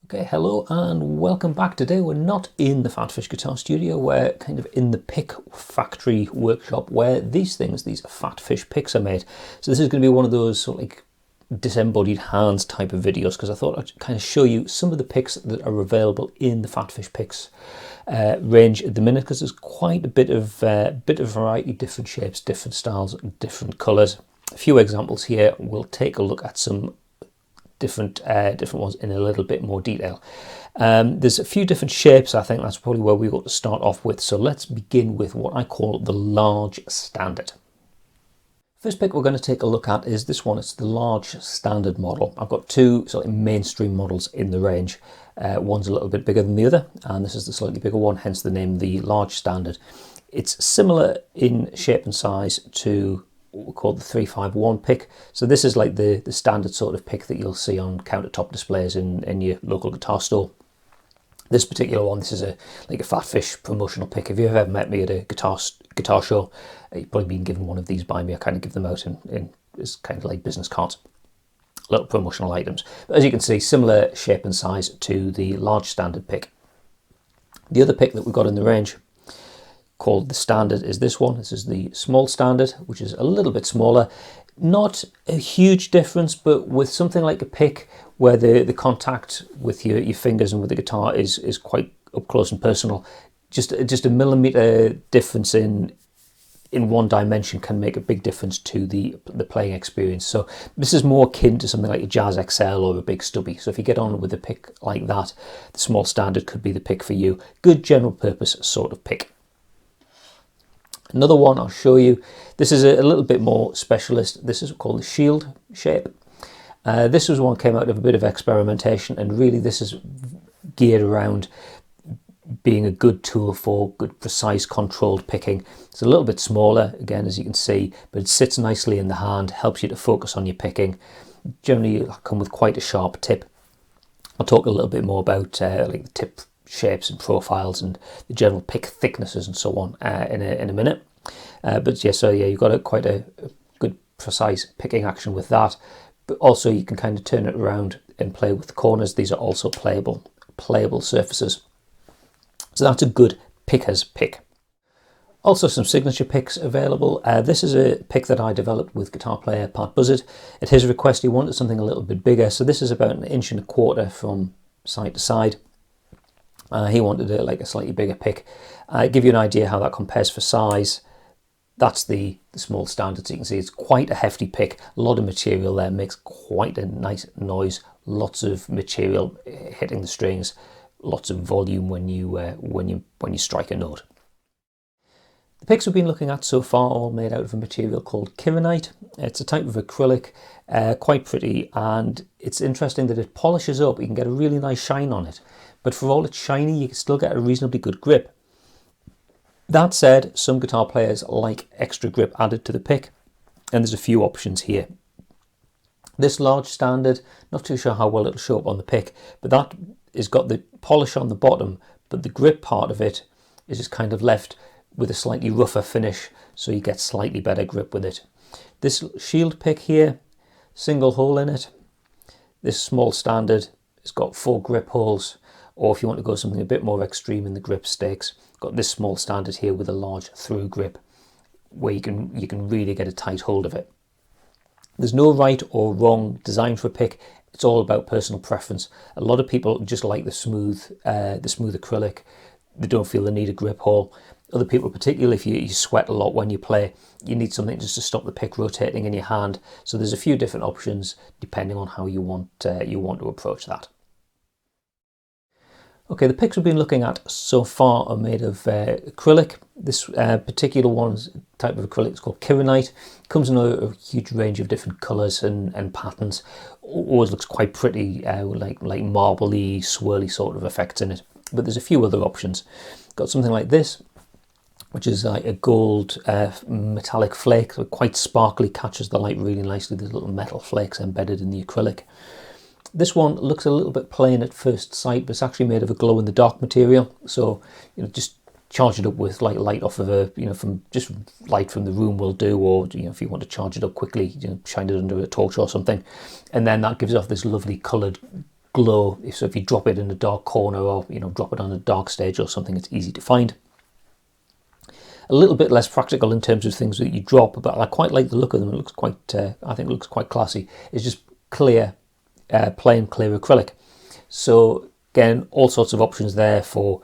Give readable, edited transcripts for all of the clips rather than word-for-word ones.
Okay, hello and welcome back. Today we're not in the PhatPhish guitar studio, we're kind of in the pick factory workshop where these PhatPhish picks are made. So this is going to be one of those sort of like disembodied hands type of videos, because I thought I'd kind of show you some of the picks that are available in the PhatPhish Picks range at the minute, because there's quite a bit of variety, different shapes, different styles, different colours. A few examples here. We'll take a look at some different ones in a little bit more detail. There's a few different shapes. I think that's probably where we got to start off with. So let's begin with what I call the large standard. First pick we're going to take a look at is this one. It's the large standard model. I've got two sort of mainstream models in the range. One's a little bit bigger than the other, and this is the slightly bigger one, hence the name, the large standard. It's similar in shape and size to what we call the 351 pick. So this is like the standard sort of pick that you'll see on countertop displays in your local guitar store. This particular one, this is like a PhatPhish promotional pick. If you've ever met me at a guitar show, you've probably been given one of these by me. I kind of give them out in as kind of like business cards, little promotional items. But as you can see, similar shape and size to the large standard pick. The other pick that we've got in the range, called the standard, is this one. This is the small standard, which is a little bit smaller. Not a huge difference, but with something like a pick where the contact with your fingers and with the guitar is quite up close and personal, just a millimeter difference in one dimension can make a big difference to the playing experience. So this is more akin to something like a Jazz XL or a Big Stubby. So if you get on with a pick like that, the small standard could be the pick for you. Good general purpose sort of pick. Another one I'll show you. This is a little bit more specialist. This is called the shield shape. This was one that came out of a bit of experimentation, and really this is geared around being a good tool for good, precise, controlled picking. It's a little bit smaller, again, as you can see, but it sits nicely in the hand, helps you to focus on your picking. Generally, it'll come with quite a sharp tip. I'll talk a little bit more about like the tip shapes and profiles and the general pick thicknesses and so on in a minute. But yeah, so yeah, you've got quite a good precise picking action with that. But also you can kind of turn it around and play with the corners. These are also playable surfaces. So that's a good picker's pick. Also some signature picks available. This is a pick that I developed with guitar player Pat Buzzard. At his request, he wanted something a little bit bigger. So this is about 1.25 inches from side to side. He wanted like a slightly bigger pick. Give you an idea how that compares for size. That's the small standard. So you can see it's quite a hefty pick. A lot of material there, makes quite a nice noise. Lots of material hitting the strings. Lots of volume when you strike a note. The picks we've been looking at so far are all made out of a material called kyanite. It's a type of acrylic, quite pretty, and it's interesting that it polishes up. You can get a really nice shine on it, but for all it's shiny, you can still get a reasonably good grip. That said, some guitar players like extra grip added to the pick, and there's a few options here. This large standard, not too sure how well it'll show up on the pick, but that has got the polish on the bottom, but the grip part of it is just kind of left with a slightly rougher finish, so you get slightly better grip with it. This shield pick here, single hole in it. This small standard has got 4 grip holes, or if you want to go something a bit more extreme in the grip stakes, got this small standard here with a large through grip where you can really get a tight hold of it. There's no right or wrong design for a pick. It's all about personal preference. A lot of people just like the smooth acrylic. They don't feel the need of grip hole. Other people, particularly if you sweat a lot when you play, you need something just to stop the pick rotating in your hand. So there's a few different options depending on how you want to approach that. Okay, the picks we've been looking at so far are made of acrylic. This particular one's type of acrylic is called kyanite. Comes in a huge range of different colours and patterns. Always looks quite pretty, like marbly, swirly sort of effects in it. But there's a few other options. Got something like this, which is like a gold metallic flake, so quite sparkly, catches the light really nicely. There's little metal flakes embedded in the acrylic. This one looks a little bit plain at first sight, but it's actually made of a glow-in-the-dark material. So, just charge it up with light off of from just light from the room will do, or if you want to charge it up quickly, shine it under a torch or something, and then that gives off this lovely coloured glow. So if you drop it in a dark corner, or drop it on a dark stage or something, it's easy to find. A little bit less practical in terms of things that you drop, but I quite like the look of them. It looks quite, I think it looks quite classy. It's just clear, plain clear acrylic. So again, all sorts of options there for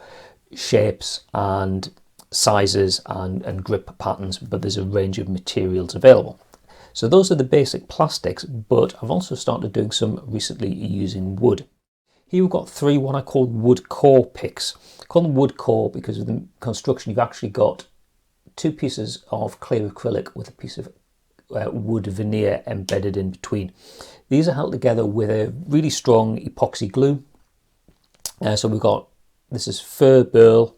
shapes and sizes and grip patterns, but there's a range of materials available. So those are the basic plastics, but I've also started doing some recently using wood. Here we've got 3 what I call wood core picks. I call them wood core because of the construction. You've actually got 2 pieces of clear acrylic with a piece of wood veneer embedded in between. These are held together with a really strong epoxy glue. So we've got, this is fir, burl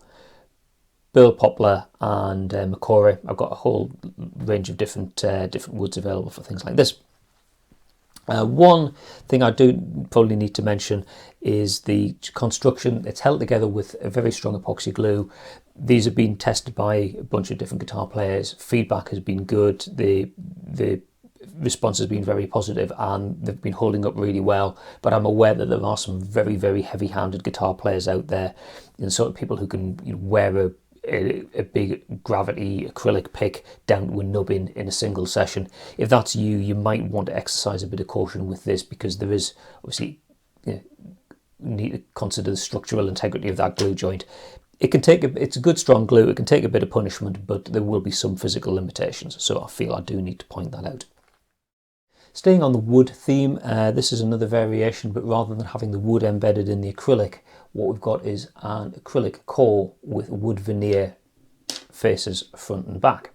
poplar and macquarie. I've got a whole range of different woods available for things like this. One thing I do probably need to mention is the construction. It's held together with a very strong epoxy glue. These have been tested by a bunch of different guitar players. Feedback has been good. The response has been very positive, and they've been holding up really well. But I'm aware that there are some very, very heavy-handed guitar players out there, and sort of people who can wear a big gravity acrylic pick down to a nub in a single session. If that's you, you might want to exercise a bit of caution with this, because there is obviously need to consider the structural integrity of that glue joint. It can take it's a good strong glue. It can take a bit of punishment, but there will be some physical limitations. So I feel I do need to point that out. Staying on the wood theme, this is another variation, but rather than having the wood embedded in the acrylic, what we've got is an acrylic core with wood veneer faces front and back.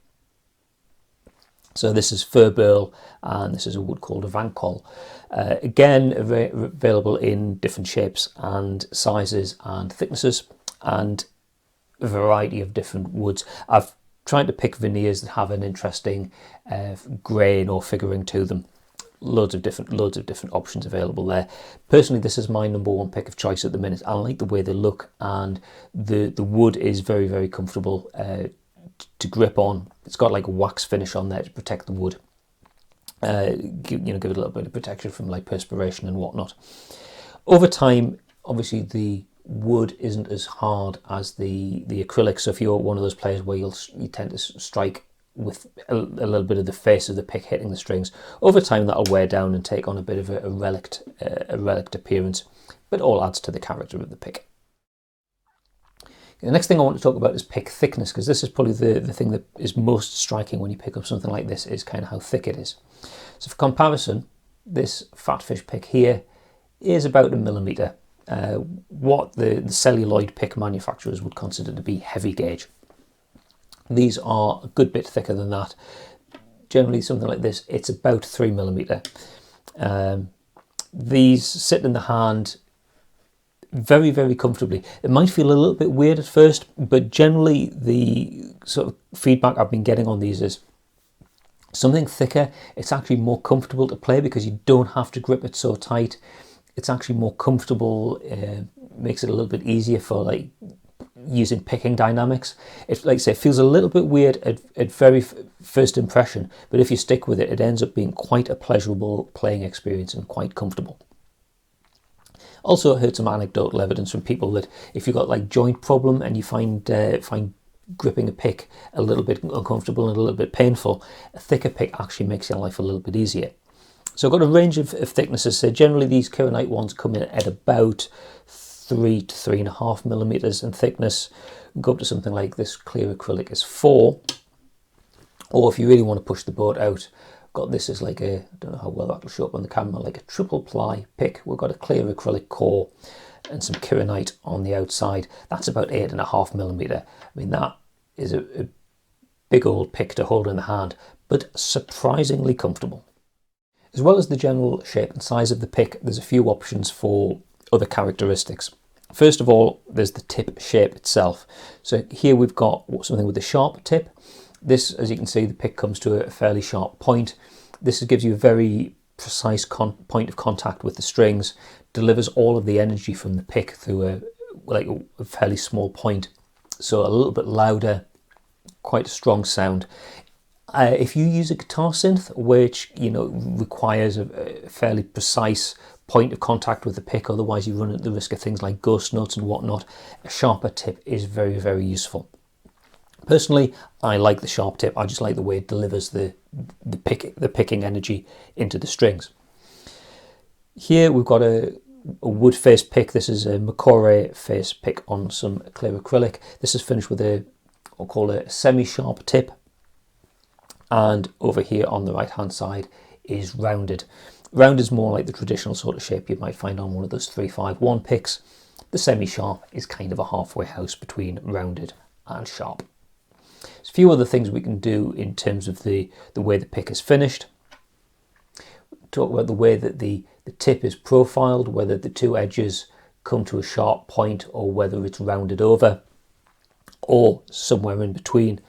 So this is fir burl, and this is a wood called a vancol. Again, available in different shapes and sizes and thicknesses, and a variety of different woods. I've tried to pick veneers that have an interesting grain or figuring to them. Loads of different options available there. Personally, this is my #1 pick of choice at the minute. I like the way they look, and the wood is very, very comfortable to grip on. It's got like a wax finish on there to protect the wood. Give it a little bit of protection from like perspiration and whatnot. Over time, obviously the wood isn't as hard as the acrylic. So if you're one of those players where you tend to strike with a little bit of the face of the pick hitting the strings, over time that'll wear down and take on a bit of a relict appearance, but all adds to the character of the pick. The next thing I want to talk about is pick thickness, because this is probably the thing that is most striking when you pick up something like this, is kind of how thick it is. So for comparison, this PhatPhish pick here is about 1 millimetre, what the celluloid pick manufacturers would consider to be heavy gauge. These are a good bit thicker than that. Generally something like this, it's about 3 millimetre. These sit in the hand very, very comfortably. It might feel a little bit weird at first, but generally the sort of feedback I've been getting on these is something thicker, it's actually more comfortable to play because you don't have to grip it so tight. It's actually more comfortable, makes it a little bit easier for like using picking dynamics. It, like I say, it feels a little bit weird at very first impression, but if you stick with it, it ends up being quite a pleasurable playing experience and quite comfortable. Also, I heard some anecdotal evidence from people that if you've got like joint problem and you find gripping a pick a little bit uncomfortable and a little bit painful, a thicker pick actually makes your life a little bit easier. So I've got a range of thicknesses. So generally these Kieranite ones come in at about 3 to 3.5 millimeters in thickness. Go up to something like this clear acrylic is 4. Or if you really want to push the boat out, got this as like a, I don't know how well that'll show up on the camera, like a triple ply pick. We've got a clear acrylic core and some Kieranite on the outside. That's about 8.5 millimeter. I mean, that is a big old pick to hold in the hand, but surprisingly comfortable. As well as the general shape and size of the pick, there's a few options for other characteristics. First of all, there's the tip shape itself. So here we've got something with a sharp tip. This, as you can see, the pick comes to a fairly sharp point. This gives you a very precise point of contact with the strings, delivers all of the energy from the pick through a fairly small point. So a little bit louder, quite a strong sound. If you use a guitar synth, which requires a fairly precise point of contact with the pick, otherwise you run at the risk of things like ghost nuts and whatnot. A sharper tip is very, very useful. Personally, I like the sharp tip. I just like the way it delivers the picking energy into the strings. Here we've got a wood face pick. This is a Macquarie face pick on some clear acrylic. This is finished with I'll call it a semi-sharp tip. And over here on the right hand side is rounded. Round is more like the traditional sort of shape you might find on one of those 351 picks. The semi-sharp is kind of a halfway house between rounded and sharp. There's a few other things we can do in terms of the way the pick is finished. Talk about the way that the tip is profiled, whether the two edges come to a sharp point or whether it's rounded over or somewhere in between.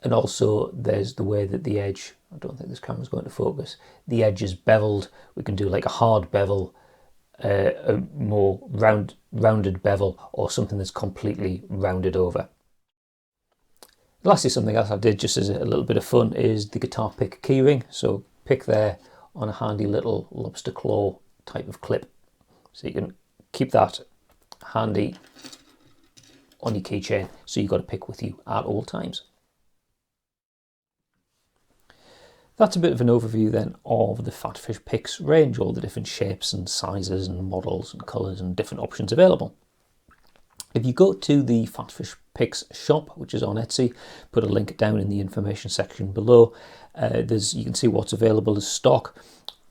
And also there's the way that the edge, I don't think this camera's going to focus, the edge is beveled. We can do like a hard bevel, a more rounded bevel, or something that's completely rounded over. Lastly, something else I did just as a little bit of fun is the guitar pick keyring. So pick there on a handy little lobster claw type of clip. So you can keep that handy on your keychain, so you've got a pick with you at all times. That's a bit of an overview then of the PhatPhish Picks range, all the different shapes and sizes and models and colours and different options available. If you go to the PhatPhish Picks shop, which is on Etsy, put a link down in the information section below. You can see what's available as stock.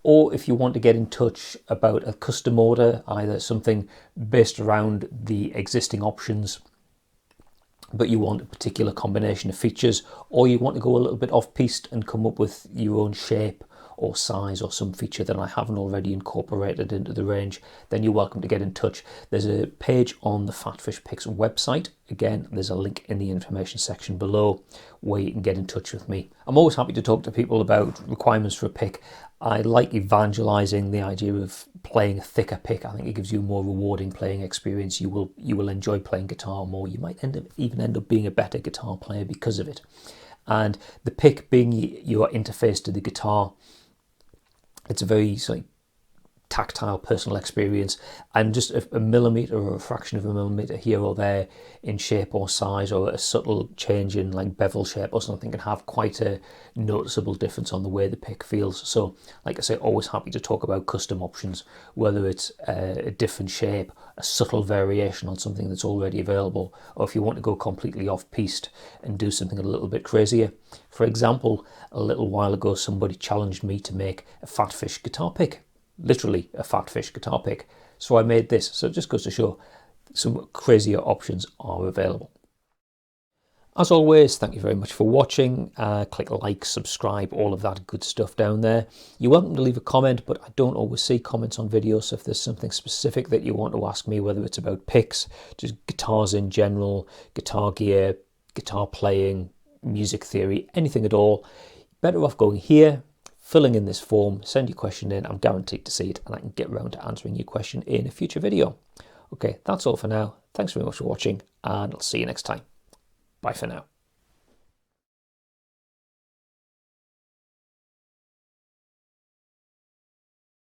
Or if you want to get in touch about a custom order, either something based around the existing options, but you want a particular combination of features, or you want to go a little bit off-piste and come up with your own shape or size or some feature that I haven't already incorporated into the range, then you're welcome to get in touch. There's a page on the PhatPhish Picks website. Again, there's a link in the information section below where you can get in touch with me. I'm always happy to talk to people about requirements for a pick. I like evangelizing the idea of playing a thicker pick. I think it gives you a more rewarding playing experience. You will enjoy playing guitar more. You might even end up being a better guitar player because of it. And the pick being your interface to the guitar, it's a very tactile, personal experience, and just a millimetre or a fraction of a millimetre here or there in shape or size, or a subtle change in like bevel shape or something, can have quite a noticeable difference on the way the pick feels. So like I say, always happy to talk about custom options, whether it's a different shape, a subtle variation on something that's already available, or if you want to go completely off-piste and do something a little bit crazier. For example, a little while ago somebody challenged me to make a PhatPhish guitar pick. Literally a PhatPhish guitar pick. So I made this. So it just goes to show some crazier options are available. As always, thank you very much for watching. Click like, subscribe, all of that good stuff down there. You're welcome to leave a comment, but I don't always see comments on videos. So if there's something specific that you want to ask me, whether it's about picks, just guitars in general, guitar gear, guitar playing, music theory, anything at all, better off going here, filling in this form, send your question in. I'm guaranteed to see it, and I can get around to answering your question in a future video. Okay, that's all for now. Thanks very much for watching, and I'll see you next time. Bye for now.